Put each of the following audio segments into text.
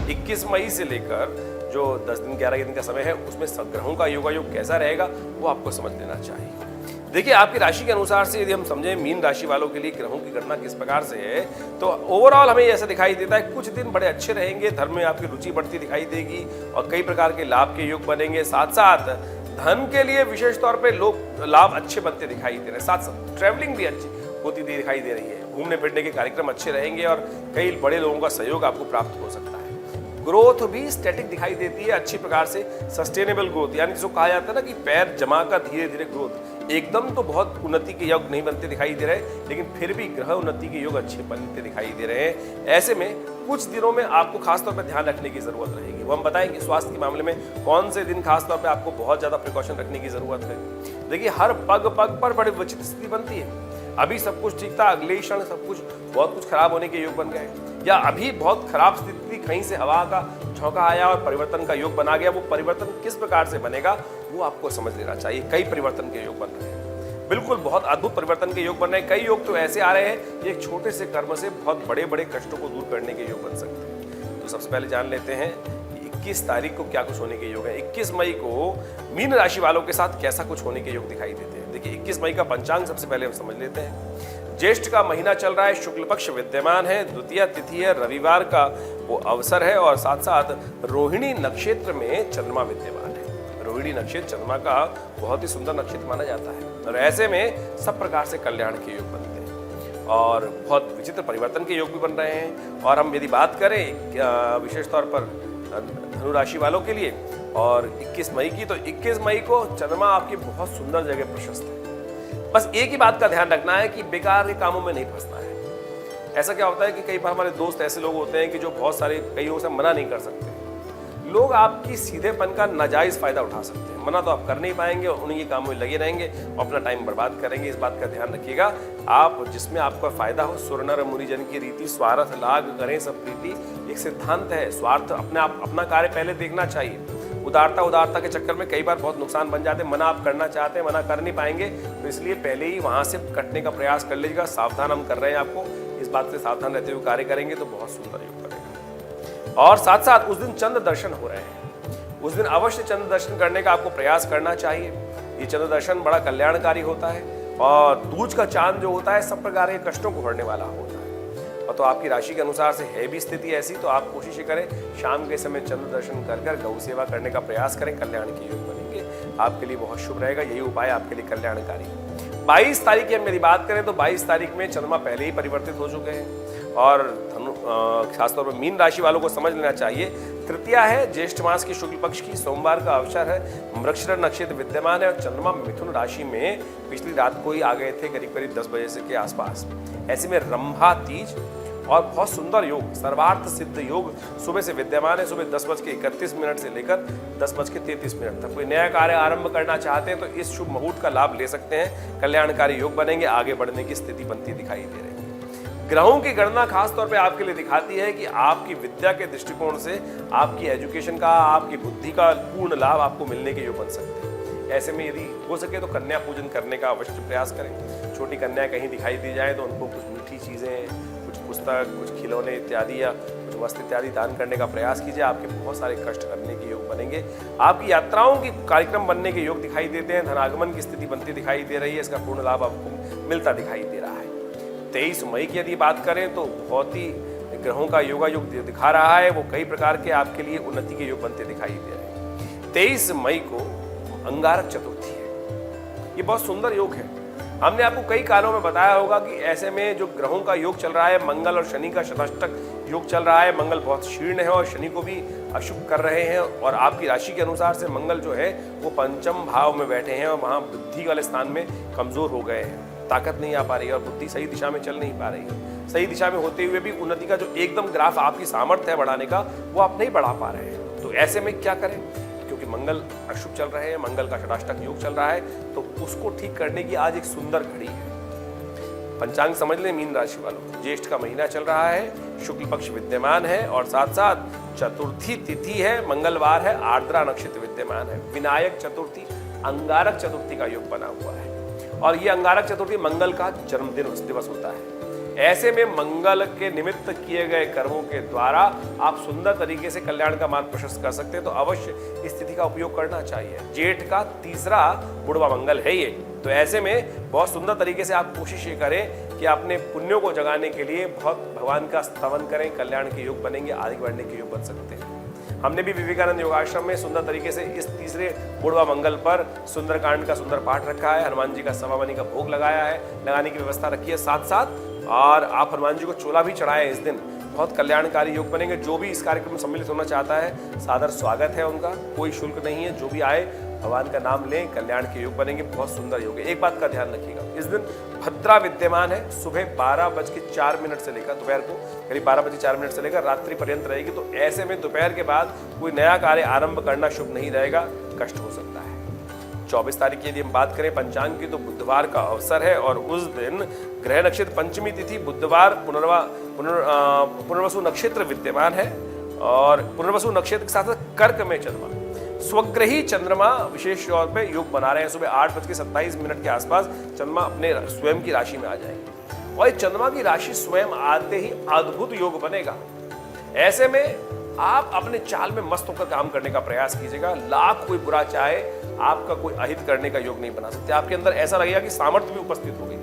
21 मई से लेकर जो 10 दिन 11 दिन का समय है उसमें ग्रहों का योगायोग कैसा रहेगा वो आपको समझ लेना चाहिए। देखिए, आपकी राशि के अनुसार से यदि हम समझें मीन राशि वालों के लिए ग्रहों की गणना किस प्रकार से है, तो ओवरऑल हमें ऐसा दिखाई देता है कुछ दिन बड़े अच्छे रहेंगे, धर्म में आपकी रुचि बढ़ती दिखाई देगी और कई प्रकार के लाभ के योग बनेंगे। साथ साथ धन के लिए विशेष तौर पे लोग लाभ अच्छे बनते दिखाई दे रहे हैं। साथ साथ ट्रैवलिंग भी अच्छी होती दिखाई दे रही है, घूमने फिरने के कार्यक्रम अच्छे रहेंगे और कई बड़े लोगों का सहयोग आपको प्राप्त हो सकता है। ग्रोथ भी स्टैटिक दिखाई देती है, अच्छी प्रकार से सस्टेनेबल ग्रोथ, यानी जिसको कहा जाता है ना कि पैर जमा कर धीरे धीरे ग्रोथ। एकदम तो बहुत उन्नति के योग नहीं बनते दिखाई दे रहे, लेकिन फिर भी ग्रह उन्नति के योग अच्छे बनते दिखाई दे रहे हैं। ऐसे में कुछ दिनों में आपको खासतौर पर ध्यान रखने की जरूरत रहेगी। वो हम बताएंगे स्वास्थ्य के मामले में कौन से दिन खासतौर पर आपको बहुत ज्यादा प्रिकॉशन रखने की जरूरत है। देखिए, हर पग पग पर बड़ी विचित्र स्थिति बनती है। अभी सब कुछ ठीक था, अगले क्षण सब कुछ बहुत कुछ खराब होने के योग बन गए, या अभी बहुत खराब स्थिति, कहीं से हवा का झोंका आया और परिवर्तन का योग बना गया। वो परिवर्तन किस प्रकार से बनेगा वो आपको समझ लेना चाहिए। कई परिवर्तन के योग बन रहे हैं, बिल्कुल बहुत अद्भुत परिवर्तन के योग बन रहे हैं। कई योग तो ऐसे आ रहे हैं एक छोटे से कर्म से बहुत बड़े बड़े कष्टों को दूर करने के योग बन सकते हैं। तो सबसे पहले जान लेते हैं 21 तारीख को क्या कुछ होने के योग है। 21 मई को मीन राशि वालों के साथ कैसा कुछ होने के योग दिखाई देते हैं। देखिए, 21 मई का पंचांग सबसे पहले हम समझ लेते हैं। ज्येष्ठ का महीना चल रहा है, शुक्ल पक्ष विद्यमान है, द्वितीय तिथि है, रविवार का वो अवसर है और साथ साथ रोहिणी नक्षत्र में चंद्रमा विद्यमान है। रोहिणी नक्षत्र चंद्रमा का बहुत ही सुंदर नक्षत्र माना जाता है और ऐसे में सब प्रकार से कल्याण के योग बनते हैं और बहुत विचित्र परिवर्तन के योग भी बन रहे हैं। और हम यदि बात करें विशेष तौर पर धनु राशि वालों के लिए और 21 मई की, तो 21 मई को चंद्रमा आपकी बहुत सुंदर जगह प्रशस्त है। बस एक ही बात का ध्यान रखना है कि बेकार के कामों में नहीं फंसना है। ऐसा क्या होता है कि कई बार हमारे दोस्त ऐसे लोग होते हैं कि जो बहुत सारे कईयों से मना नहीं कर सकते। लोग आपकी सीधेपन का नाजायज फायदा उठा सकते हैं। मना तो आप कर नहीं पाएंगे और उन्हीं के कामों में लगे रहेंगे और अपना टाइम बर्बाद करेंगे। इस बात का ध्यान रखिएगा। आप जिसमें आपका फायदा हो, सुर नर मुनिजन की रीति, स्वार्थ लाग करें सब प्रीति, एक सिद्धांत है। स्वार्थ अपना कार्य पहले देखना चाहिए। उदारता के चक्कर में कई बार बहुत नुकसान बन जाते हैं। मना आप करना चाहते हैं, मना कर नहीं पाएंगे, तो इसलिए पहले ही वहां से कटने का प्रयास कर लीजिएगा। सावधान हम कर रहे हैं आपको, इस बात से सावधान रहते हुए कार्य करेंगे तो बहुत सुंदर योग करेगा। और साथ साथ उस दिन चंद्र दर्शन हो रहे हैं, उस दिन अवश्य चंद्र दर्शन करने का आपको प्रयास करना चाहिए। ये चंद्र दर्शन बड़ा कल्याणकारी होता है और दूज का चांद जो होता है सब प्रकार के कष्टों को हरने वाला होता है। और तो आपकी राशि के अनुसार से है भी स्थिति ऐसी, तो आप कोशिश करें शाम के समय चंद्र दर्शन कर गौ सेवा करने का प्रयास करें। कल्याण के योग बनेंगे, आपके लिए बहुत शुभ रहेगा। यही उपाय आपके लिए कल्याणकारी है। 22 तारीख की हम यदि बात करें तो 22 तारीख में चंद्रमा पहले ही परिवर्तित हो चुके हैं और खासतौर पर मीन राशि वालों को समझ लेना चाहिए। तृतीया है, ज्येष्ठ मास की शुक्ल पक्ष की, सोमवार का अवसर है, मृगशिरा नक्षत्र विद्यमान है और चंद्रमा मिथुन राशि में पिछली रात को ही आ गए थे, करीब करीब 10 बजे से के आसपास। ऐसे में रंभा तीज और बहुत सुंदर योग, सर्वार्थ सिद्ध योग सुबह से विद्यमान है। सुबह 10:31 से लेकर 10:33 तक कोई नया कार्य आरंभ करना चाहते हैं तो इस शुभ मुहूर्त का लाभ ले सकते हैं। कल्याणकारी योग बनेंगे, आगे बढ़ने की स्थिति बनती दिखाई दे रही है। ग्रहों की गणना खास तौर पे आपके लिए दिखाती है कि आपकी विद्या के दृष्टिकोण से आपकी एजुकेशन का, आपकी बुद्धि का पूर्ण लाभ आपको मिलने के योग बन सकते हैं। ऐसे में यदि हो सके तो कन्या पूजन करने का अवश्य प्रयास करें। छोटी कन्या कहीं दिखाई दी जाए तो उनको कुछ मीठी चीजें, कुछ पुस्तक, कुछ खिलौने इत्यादि या कुछ वस्त्र इत्यादि दान करने का प्रयास कीजिए। आपके बहुत सारे कष्ट करने के योग बनेंगे। आपकी यात्राओं की कार्यक्रम बनने के योग दिखाई देते हैं। धनागमन की स्थिति बनती दिखाई दे रही है, इसका पूर्ण लाभ आपको मिलता दिखाई दे रहा है। 23 मई की यदि बात करें तो बहुत ही ग्रहों का योगायोग दिखा रहा है। वो कई प्रकार के आपके लिए उन्नति के योग बनते दिखाई दे रहे हैं। 23 मई को अंगारक चतुर्थी है, ये बहुत सुंदर योग है। हमने आपको कई कालों में बताया होगा कि ऐसे में जो ग्रहों का योग चल रहा है, मंगल और शनि का शताष्टक योग चल रहा है। मंगल बहुत क्षीण है और शनि को भी अशुभ कर रहे हैं और आपकी राशि के अनुसार से मंगल जो है वो पंचम भाव में बैठे हैं और वहां बुद्धि वाले स्थान में कमजोर हो गए हैं। ताकत नहीं आ पा रही है और बुद्धि सही दिशा में चल नहीं पा रही है। सही दिशा में होते हुए भी उन्नति का जो एकदम ग्राफ आपकी सामर्थ्य है बढ़ाने का, वो आप नहीं बढ़ा पा रहे हैं। तो ऐसे में क्या करें, क्योंकि मंगल अशुभ चल रहे हैं, मंगल का षटाष्टक योग चल रहा है, तो उसको ठीक करने की आज एक सुंदर घड़ी है। पंचांग समझ लें मीन राशि वालों, ज्येष्ठ का महीना चल रहा है, शुक्ल पक्ष विद्यमान है और साथ साथ चतुर्थी तिथि है, मंगलवार है, आर्द्रा नक्षत्र विद्यमान है। विनायक चतुर्थी, अंगारक चतुर्थी का योग बना हुआ है और ये अंगारक चतुर्थी मंगल का जन्मदिन दिवस होता है। ऐसे में मंगल के निमित्त किए गए कर्मों के द्वारा आप सुंदर तरीके से कल्याण का मार्ग प्रशस्त कर सकते हैं, तो अवश्य इस तिथि का उपयोग करना चाहिए। जेठ का तीसरा बुढ़वा मंगल है ये, तो ऐसे में बहुत सुंदर तरीके से आप कोशिश ये करें कि अपने पुण्यों को जगाने के लिए बहुत भगवान का स्तवन करें, कल्याण के योग बनेंगे, आगे बढ़ने के योग बन सकते हैं। हमने भी विवेकानंद योगाश्रम में सुंदर तरीके से इस तीसरे बुढ़वा मंगल पर सुंदरकांड का सुंदर पाठ रखा है, हनुमान जी का सवामनी का भोग लगाया है, लगाने की व्यवस्था रखी है साथ साथ, और आप हनुमान जी को चोला भी चढ़ाए इस दिन। बहुत कल्याणकारी योग बनेंगे। जो भी इस कार्यक्रम में सम्मिलित होना चाहता है, सादर स्वागत है उनका, कोई शुल्क नहीं है। जो भी आए भगवान का नाम लें, कल्याण के योग बनेंगे, बहुत सुंदर योग है। एक बात का ध्यान रखिएगा, इस दिन भद्रा विद्यमान है, सुबह 12:04 से लेकर दोपहर को करीब 12:04 से लेकर रात्रि पर्यंत रहेगी। तो ऐसे में दोपहर के बाद कोई नया कार्य आरंभ करना शुभ नहीं रहेगा, कष्ट हो सकता है। 24 तारीख की यदि हम बात करें पंचांग की, तो बुधवार का अवसर है और उस दिन ग्रह नक्षत्र पंचमी तिथि बुधवार पुनर्वसु नक्षत्र विद्यमान है, और पुनर्वसु नक्षत्र के साथ कर्क में चंद्रमा, स्वग्रही चंद्रमा विशेष तौर पे योग बना रहे हैं। सुबह 8:27 के आसपास चंद्रमा अपने स्वयं की राशि में आ जाएंगे, और चंद्रमा की राशि स्वयं आते ही अद्भुत योग बनेगा। ऐसे में आप अपने चाल में मस्त होकर काम करने का प्रयास कीजिएगा। लाख कोई बुरा चाहे, आपका कोई अहित करने का योग नहीं बना सकते। आपके अंदर ऐसा लगेगा कि सामर्थ्य भी उपस्थित हो गई।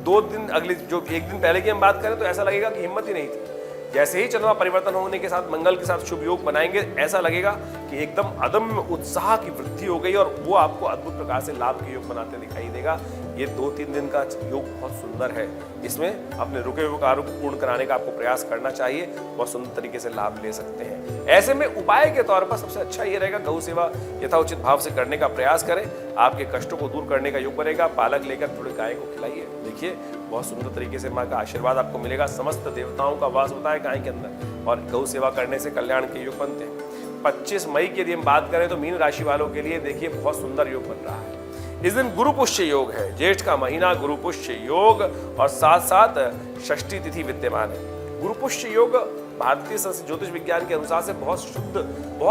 2 दिन अगले जो 1 दिन पहले की हम बात करें तो ऐसा लगेगा कि हिम्मत ही नहीं थी। जैसे ही चंद्रमा परिवर्तन होने के साथ मंगल के साथ शुभ योग बनाएंगे, ऐसा लगेगा कि एकदम अदम्य उत्साह की वृद्धि हो गई, और वो आपको अद्भुत प्रकार से लाभ के योग बनाते दिखाई देगा। ये 2-3 दिन का योग बहुत सुंदर है। इसमें अपने रुके हुए कार्यों को पूर्ण कराने का आपको प्रयास करना चाहिए, बहुत सुंदर तरीके से लाभ ले सकते हैं। ऐसे में उपाय के तौर पर सबसे अच्छा ये रहेगा, गौ सेवा यथाउचित भाव से करने का प्रयास करें। आपके कष्टों को दूर करने का योग बनेगा। पालक लेकर थोड़े गाय को खिलाइए, देखिए बहुत सुंदर तरीके से माँ का आशीर्वाद आपको मिलेगा। समस्त देवताओं का वास होता है गाय के अंदर, और गौ सेवा करने से कल्याण के योग बनते हैं। 25 मई की यदि हम बात करें तो मीन राशि वालों के लिए देखिए बहुत सुंदर योग बन रहा है। इस दिन गुरु पुष्य योग है, जेठ का महीना गुरु पुष्य योग, और साथ साथ षष्ठी तिथि विद्यमान है। गुरु पुष्य योग भारतीय ज्योतिष विज्ञान के अनुसार से बहुत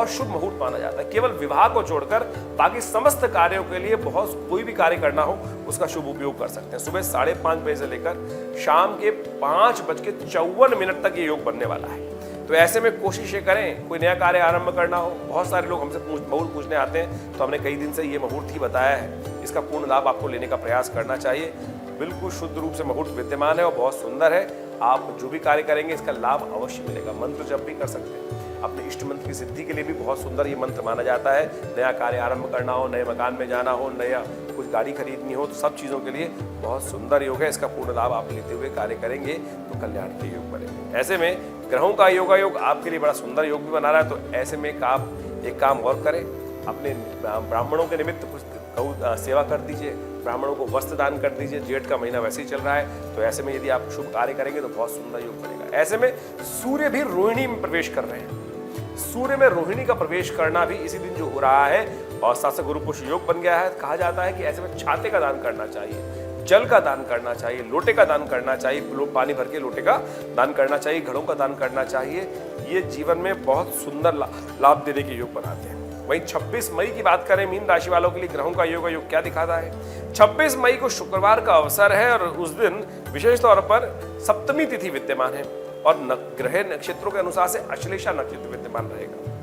शुभ मुहूर्त माना जाता है। केवल विवाह को छोड़कर बाकी समस्त कार्यों के लिए बहुत कोई भी कार्य करना हो उसका शुभ उपयोग कर सकते हैं। सुबह 5:30 बजे से लेकर शाम के 5:54 तक ये योग बनने वाला है। तो ऐसे में कोशिश ये करें, कोई नया कार्य आरंभ करना हो। बहुत सारे लोग हमसे मुहूर्त पूछने आते हैं, तो हमने कई दिन से ये मुहूर्त ही बताया है। इसका पूर्ण लाभ आपको लेने का प्रयास करना चाहिए। बिल्कुल शुद्ध रूप से मुहूर्त विद्यमान है और बहुत सुंदर है। आप जो भी कार्य करेंगे इसका लाभ अवश्य मिलेगा। मंत्र जप भी कर सकते हैं। अपने इष्ट मंत्र की सिद्धि के लिए भी बहुत सुंदर ये मंत्र माना जाता है। नया कार्य आरंभ करना हो, नए मकान में जाना हो, नया कुछ गाड़ी खरीदनी हो, तो सब चीज़ों के लिए बहुत सुंदर योग है। इसका पूर्ण लाभ आप लेते हुए कार्य करेंगे तो कल्याण के योग बनेंगे। ऐसे में ग्रहों का योग आपके लिए बड़ा सुंदर योग भी बना रहा है। तो ऐसे में आप एक काम और करें, अपने ब्राह्मणों के निमित्त कुछ गौ सेवा कर दीजिए, ब्राह्मणों को वस्त्र दान कर दीजिए। जेठ का महीना वैसे ही चल रहा है, तो ऐसे में यदि आप शुभ कार्य करेंगे तो बहुत सुंदर योग बनेगा। ऐसे में सूर्य भी रोहिणी में प्रवेश कर रहे हैं। सूर्य में रोहिणी का प्रवेश करना भी इसी दिन जो हो रहा है, और साथ गुरु पुष्य योग बन गया है। कहा जाता है कि ऐसे में छाते का दान करना चाहिए, जल का दान करना चाहिए, लोटे का दान करना चाहिए, पानी भर के लोटे का दान करना चाहिए, घड़ों का दान करना चाहिए। ये जीवन में बहुत सुंदर लाभ देने के योग बनाते हैं। वहीं 26 मई की बात करें, मीन राशि वालों के लिए ग्रहों का योग क्या दिखाता है। 26 मई को शुक्रवार का अवसर है, और उस दिन विशेष तौर पर सप्तमी तिथि विद्यमान है, और ग्रह नक्षत्रों के अनुसार से अश्लेषा नक्षत्र विद्यमान रहेगा।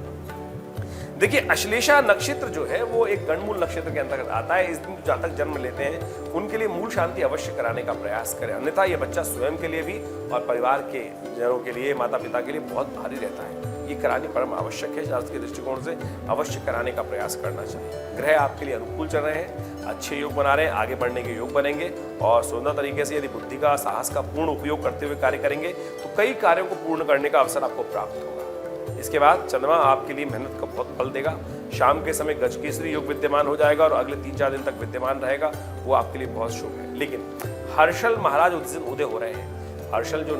देखिए, अश्लेषा नक्षत्र जो है वो एक गणमूल नक्षत्र के अंतर्गत आता है। इस दिन जो जातक जन्म लेते हैं उनके लिए मूल शांति अवश्य कराने का प्रयास करें, अन्यथा ये बच्चा स्वयं के लिए भी और परिवार के जनों के लिए, माता पिता के लिए बहुत भारी रहता है। ये करानी परम आवश्यक है। शास्त्र के दृष्टिकोण से अवश्य कराने का प्रयास करना चाहिए। ग्रह आपके लिए अनुकूल चल रहे हैं, अच्छे योग बना रहे हैं, आगे बढ़ने के योग बनेंगे, और सुंदर तरीके से यदि बुद्धि का, साहस का पूर्ण उपयोग करते हुए कार्य करेंगे तो कई कार्यों को पूर्ण करने का अवसर आपको प्राप्त होगा। इसके बाद चंद्रमा आपके लिए मेहनत का बहुत फल देगा। शाम के समय गजकेसरी योग विद्यमान हो जाएगा और अगले 3-4 दिन तक विद्यमान रहेगा। वो आपके लिए बहुत शुभ है। लेकिन हर्षल महाराज उस दिन उदय हो रहे हैं। हर्षल जो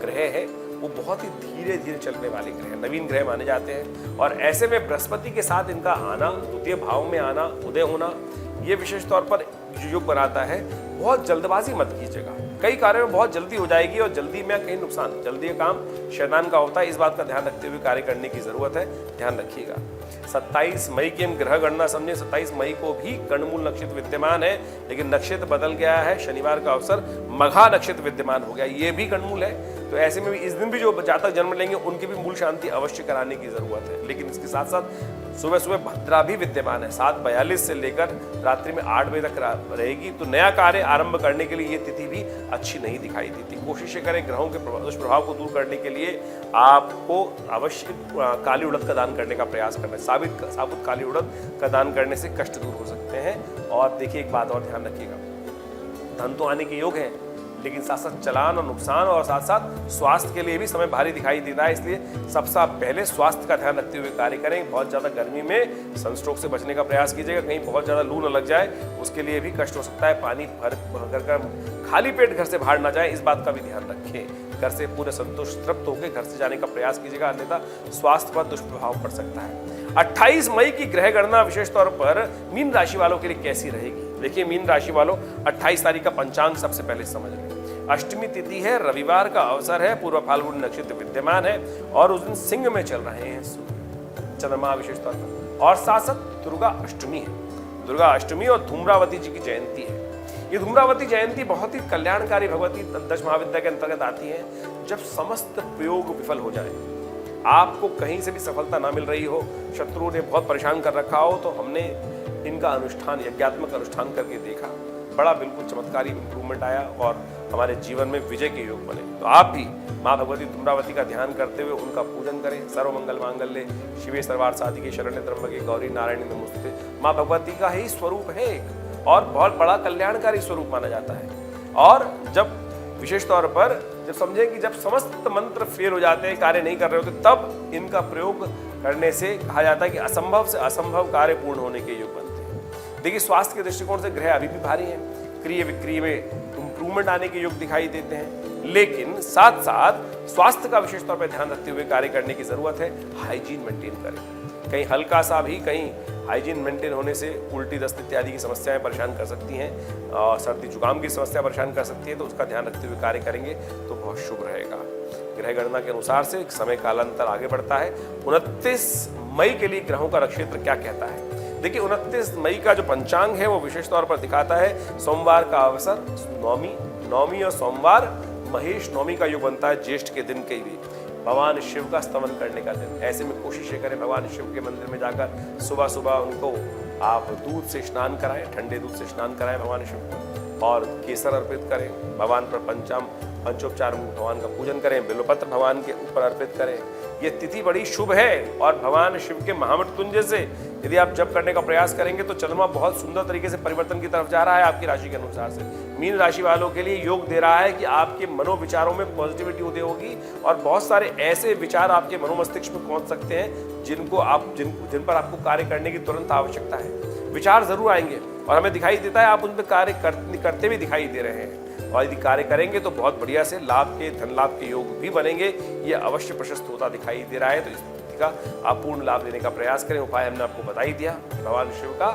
ग्रह है वो बहुत ही धीरे धीरे चलने वाले ग्रह, नवीन ग्रह माने जाते हैं, और ऐसे में बृहस्पति के साथ इनका आना, द्वितीय भाव में आना, उदय होना, ये विशेष तौर पर योग बनाता है। बहुत जल्दबाजी मत कीजिएगा। कई कार्यों में बहुत जल्दी हो जाएगी और जल्दी में कहीं नुकसान, जल्दी का काम शैतान का होता है, इस बात का ध्यान रखते हुए कार्य करने की जरूरत है, ध्यान रखिएगा। 27 मई की हम ग्रह गणना समझे, 27 मई को भी कर्णमूल नक्षत्र विद्यमान है, लेकिन नक्षत्र बदल गया है, शनिवार का अवसर मघा नक्षत्र विद्यमान हो गया, ये भी कर्णमूल है। तो ऐसे में भी इस दिन भी जो जातक जन्म लेंगे उनकी भी मूल शांति अवश्य कराने की जरूरत है। लेकिन इसके साथ साथ सुबह सुबह भद्रा भी विद्यमान है, 7:42 से लेकर रात्रि में 8 बजे तक रहेगी। तो नया कार्य आरंभ करने के लिए ये तिथि भी अच्छी नहीं दिखाई देती। कोशिश करें ग्रहों के दुष्प्रभाव को दूर करने के लिए आपको अवश्य काली उड़द का दान करने का प्रयास करना है। साबुत काली उड़द का दान करने से कष्ट दूर हो सकते हैं। और देखिए एक बात और ध्यान रखिएगा, धन तो आने के योग है, लेकिन साथ साथ चलान और नुकसान और साथ साथ स्वास्थ्य के लिए भी समय भारी दिखाई देता है। इसलिए सबसे पहले स्वास्थ्य का ध्यान रखते हुए कार्य करें। बहुत ज़्यादा गर्मी में सनस्ट्रोक से बचने का प्रयास कीजिएगा, कहीं बहुत ज़्यादा लू न लग जाए, उसके लिए भी कष्ट हो सकता है। पानी भर कर खाली पेट घर से बाहर ना जाए, इस बात का भी ध्यान रखें। घर से पूरे संतुष्ट तृप्त होकर घर से जाने का प्रयास कीजिएगा, अन्यथा स्वास्थ्य पर दुष्प्रभाव पड़ सकता है। 28 मई की ग्रह गणना विशेष तौर पर मीन राशि वालों के लिए कैसी रहेगी? देखिए मीन राशि वालों, 28 तारीख का पंचांग सबसे पहले समझ लें। अष्टमी तिथि है, रविवार का अवसर है, पूर्व फाल्गुन नक्षत्र विद्यमान है और उस दिन सिंह में चल रहे हैं चंद्रमा विशेष तौर पर, और साथ साथ दुर्गा अष्टमी है। दुर्गा अष्टमी और धूम्रावती जी की जयंती है। ये धूम्रावती जयंती बहुत ही कल्याणकारी भगवती दश महाविद्या के अंतर्गत आती है। जब समस्त प्रयोग विफल हो जाए, आपको कहीं से भी सफलता ना मिल रही हो, शत्रुओं ने बहुत परेशान कर रखा हो, तो हमने इनका अनुष्ठान, यज्ञात्मक अनुष्ठान करके देखा, बड़ा बिल्कुल चमत्कारी इंप्रूवमेंट आया और हमारे जीवन में विजय के योग बने। तो आप भी माँ भगवती धूम्रावती का ध्यान करते हुए उनका पूजन करें। सर्वमंगल मांगल्ये शिवे सर्वार्थ साधिके शरण्ये त्र्यंबके गौरी नारायणी नमोस्तुते। माँ भगवती का ही स्वरूप है एक, और बहुत बड़ा कल्याणकारी स्वरूप माना जाता है। और जब विशेष तौर पर जब समझें कि जब समस्त मंत्र फेल हो जाते हैं, कार्य नहीं कर रहे होते, तब इनका प्रयोग करने से कहा जाता है कि असंभव से असंभव कार्य पूर्ण होने के योग बनते हैं। देखिए स्वास्थ्य के दृष्टिकोण से ग्रह अभी भी भारी हैं, क्रिय विक्रिय में इंप्रूवमेंट आने के योग दिखाई देते हैं, लेकिन साथ साथ स्वास्थ्य का विशेष तौर पर ध्यान रखते हुए कार्य करने की जरूरत है। हाइजीन मेंटेन करें, कहीं हल्का सा भी कहीं हाइजीन मेंटेन होने से उल्टी दस्त इत्यादि की समस्याएं परेशान कर सकती हैं और सर्दी जुकाम की समस्या परेशान कर सकती है। तो उसका ध्यान रखते हुए कार्य करेंगे तो बहुत शुभ रहेगा। ग्रह गणना के अनुसार से समय कालांतर आगे बढ़ता है। 29 मई के लिए ग्रहों का नक्षत्र क्या कहता है? देखिए 29 मई का जो पंचांग है वो विशेष तौर पर दिखाता है सोमवार का अवसर, नौमी और सोमवार महेश नौमी का योग बनता है, ज्येष्ठ के दिन के भी भगवान शिव का स्तवन करने का दिन। ऐसे में कोशिश करें भगवान शिव के मंदिर में जाकर सुबह सुबह उनको आप दूध से स्नान कराएं, ठंडे दूध से स्नान कराएं भगवान शिव को, और केसर अर्पित करें भगवान पर, पंचोपचार भगवान का पूजन करें, बिल्वपत्र भगवान के ऊपर अर्पित करें। ये तिथि बड़ी शुभ है और भगवान शिव के महामृत्युंजय से यदि आप जप करने का प्रयास करेंगे तो चंद्रमा बहुत सुंदर तरीके से परिवर्तन की तरफ जा रहा है आपकी राशि के अनुसार से। मीन राशि वालों के लिए योग दे रहा है कि आपके मनोविचारों में पॉजिटिविटी उदय होगी और बहुत सारे ऐसे विचार आपके मनोमस्तिष्क में पहुंच सकते हैं जिन पर आपको कार्य करने की तुरंत आवश्यकता है। विचार जरूर आएंगे और हमें दिखाई देता है आप उन पर कार्य करते भी दिखाई दे रहे हैं, और यदि कार्य करेंगे तो बहुत बढ़िया से लाभ के, धन लाभ के योग भी बनेंगे। ये अवश्य प्रशस्त होता दिखाई दे रहा है। तो इस तिथि का आप पूर्ण लाभ लेने का प्रयास करें। उपाय हमने आपको बता ही दिया। भगवान शिव का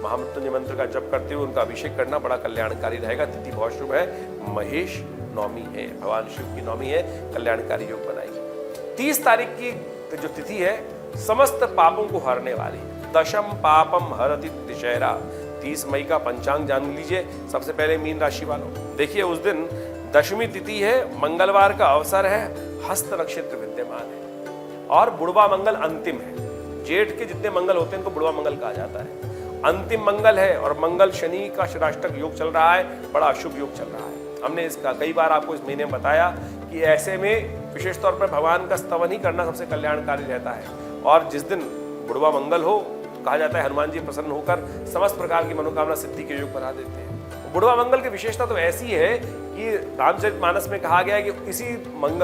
महामृत्युंजय मंत्र का जप करते हुए उनका अभिषेक करना बड़ा कल्याणकारी रहेगा। तिथि बहुत शुभ है, महेश नौमी है, भगवान शिव की नौमी है, कल्याणकारी योग बनाएगी। 30 तारीख की जो तिथि है समस्त पापों को हरने वाली, दशम पापम हरति दशहरा। 30 मई का पंचांग जान लीजिए। सबसे पहले मीन राशि वालों, देखिए उस दिन दशमी तिथि है, मंगलवार का अवसर है, हस्त नक्षत्र विद्यमान है और बुढ़वा मंगल अंतिम है। जेठ के जितने मंगल होते हैं इनको बुढ़वा मंगल कहा जाता है। अंतिम मंगल है और मंगल शनि का षडाष्टक योग चल रहा है, बड़ा अशुभ योग चल रहा है। हमने इसका कई बार आपको इस महीने में बताया कि ऐसे में विशेष तौर पर भगवान का स्तवन ही करना सबसे कल्याणकारी रहता है। और जिस दिन बुढ़वा मंगल हो, कहा जाता है हनुमान जी प्रसन्न होकर समस्त प्रकार की मनोकामना सिद्धि के योग बना देते हैं। बुढ़वा मंगल की विशेषता तो ऐसी है कि रामचरितमानस में कहा गया है कि इसी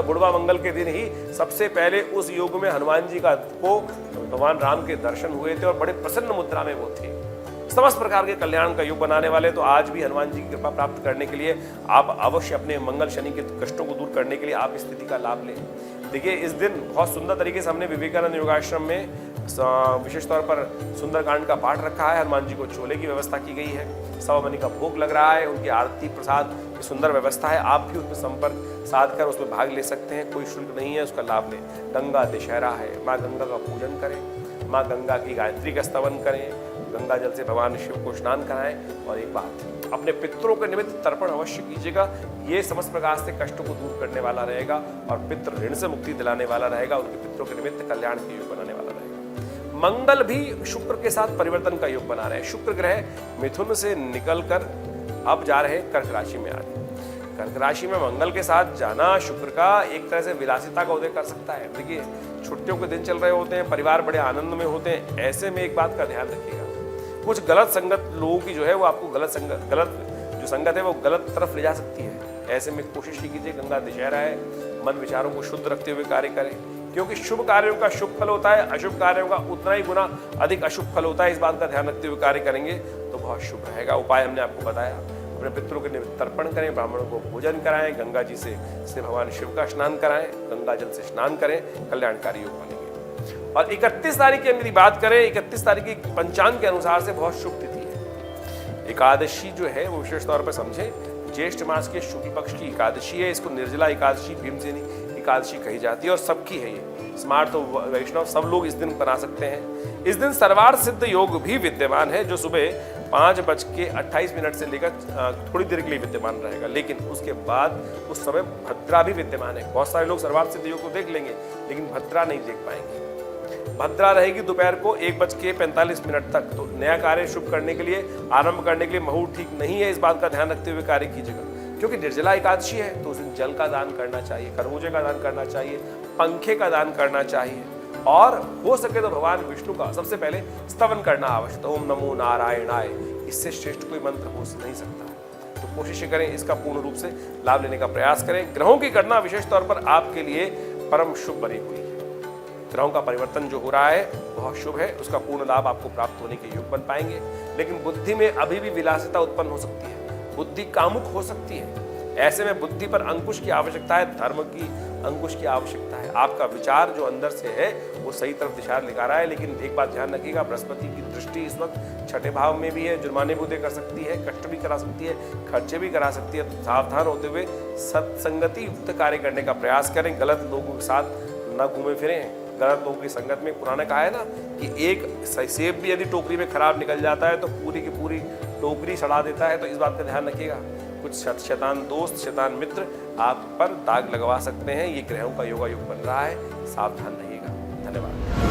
बुढ़वा मंगल के दिन ही सबसे पहले उस योग में हनुमान जी को भगवान राम के दर्शन हुए थे और बड़े प्रसन्न मुद्रा में वो थे। समस्त प्रकार के कल्याण का योग बनाने वाले, तो आज भी हनुमान जी की कृपा प्राप्त करने के लिए आप अवश्य अपने मंगल शनि के कष्टों को दूर करने के लिए आप इस स्थिति का लाभ लें। देखिए इस दिन बहुत सुंदर तरीके से हमने विवेकानंद योगाश्रम में विशेष तौर पर सुंदरकांड का पाठ रखा है, हनुमान जी को चोले की व्यवस्था की गई है, सवा मनी का भोग लग रहा है, उनकी आरती प्रसाद की सुंदर व्यवस्था है। आप भी उसमें संपर्क साध कर उसमें भाग ले सकते हैं, कोई शुल्क नहीं है, उसका लाभ लें। गंगा दशहरा है, माँ गंगा का पूजन करें, माँ गंगा की गायत्री का स्तवन करें, गंगा जल से भगवान शिव को स्नान कराएं। और एक बात, अपने पितरों के निमित्त तर्पण अवश्य कीजिएगा, ये समस्त प्रकार से कष्टों को दूर करने वाला रहेगा और पितृ ऋण से मुक्ति दिलाने वाला रहेगा, उनके पितरों के निमित्त कल्याण के योग बनाने वाला रहेगा। मंगल भी शुक्र के साथ परिवर्तन का योग बना रहे हैं। शुक्र ग्रह मिथुन से निकलकर अब जा रहे हैं कर्क राशि में। आज कर्क राशि में मंगल के साथ जाना शुक्र का एक तरह से विलासिता का उदय कर सकता है। देखिए, छुट्टियों के दिन चल रहे होते हैं, परिवार बड़े आनंद में होते हैं, ऐसे में एक बात का ध्यान रखिएगा, कुछ गलत संगत लोगों की जो है वो आपको गलत जो संगत है वो गलत तरफ ले जा सकती है। ऐसे में कोशिश कीजिए, गंगा दशहरा है, मन विचारों को शुद्ध रखते हुए कार्य करें, क्योंकि शुभ कार्यों का शुभ फल होता है, अशुभ कार्यों का उतना ही गुना अधिक अशुभ फल होता है। इस बात का ध्यान रखते हुए कार्य करेंगे तो बहुत शुभ रहेगा। उपाय हमने आपको बताया, अपने पितरों के निमित्त तर्पण करें, ब्राह्मणों को भोजन कराएं, गंगा जी से भगवान शिव का स्नान कराएं, गंगा जल से स्नान करें, कल्याणकारी योग बनेंगे। और 31 तारीख की यदि बात करें, 31 तारीख की पंचांग के अनुसार से बहुत शुभ तिथि है। एकादशी जो है वो विशेष तौर पर समझे, ज्येष्ठ मास के शुक्ल पक्ष की एकादशी है, इसको निर्जला एकादशी, भीमसेनी एकादशी कही जाती है और सबकी है ये। स्मार्ट तो वैष्णव सब लोग इस दिन बना सकते हैं। इस दिन सर्वार्थ सिद्ध योग भी विद्यमान है, जो सुबह 5:28 से लेकर थोड़ी देर के लिए विद्यमान रहेगा, लेकिन उसके बाद उस समय भद्रा भी विद्यमान है। बहुत सारे लोग सर्वार्थ सिद्ध योग को देख लेंगे, लेकिन भद्रा नहीं देख पाएंगे। भद्रा रहेगी दोपहर को 1:45 तक। तो नया कार्य शुभ करने के लिए, आरंभ करने के लिए मुहूर्त ठीक नहीं है, इस बात का ध्यान रखते हुए कार्य कीजिएगा। क्योंकि निर्जला एकादशी है तो उस दिन जल का दान करना चाहिए, खरबूजे का दान करना चाहिए, पंखे का दान करना चाहिए, और हो सके तो भगवान विष्णु का सबसे पहले स्तवन करना आवश्यक। ओम नमो नारायणाय, इससे श्रेष्ठ कोई मंत्र हो नहीं सकता। तो कोशिश करें, इसका पूर्ण रूप से लाभ लेने का प्रयास करें। ग्रहों की गणना विशेष तौर पर आपके लिए परम शुभ बनी हुई है। ग्रहों का परिवर्तन जो हो रहा है बहुत शुभ है, उसका पूर्ण लाभ आपको प्राप्त होने के योग बन पाएंगे। लेकिन बुद्धि में अभी भी विलासिता उत्पन्न हो सकती है, बुद्धि कामुक हो सकती है। ऐसे में बुद्धि पर अंकुश की आवश्यकता है, धर्म की अंकुश की आवश्यकता है। आपका विचार जो अंदर से है वो सही तरफ दिशा दिखा रहा है, लेकिन एक बात ध्यान रखिएगा, बृहस्पति की दृष्टि इस वक्त छठे भाव में भी है, जुर्माने भी कर सकती है, कष्ट भी करा सकती है, खर्चे भी करा सकती है। तो सावधान होते हुए सत्संगति युक्त कार्य करने का प्रयास करें, गलत लोगों के साथ न घूमे फिरें। गलत लोगों की संगत में, पुराना कहा है ना कि एक सेब भी यदि टोकरी में खराब निकल जाता है तो पूरी की पूरी टोकरी सड़ा देता है। तो इस बात का ध्यान रखिएगा, कुछ शैतान दोस्त, शैतान मित्र आप पर दाग लगवा सकते हैं। ये ग्रहों का योगा योग बन रहा है, सावधान रहिएगा। धन्यवाद।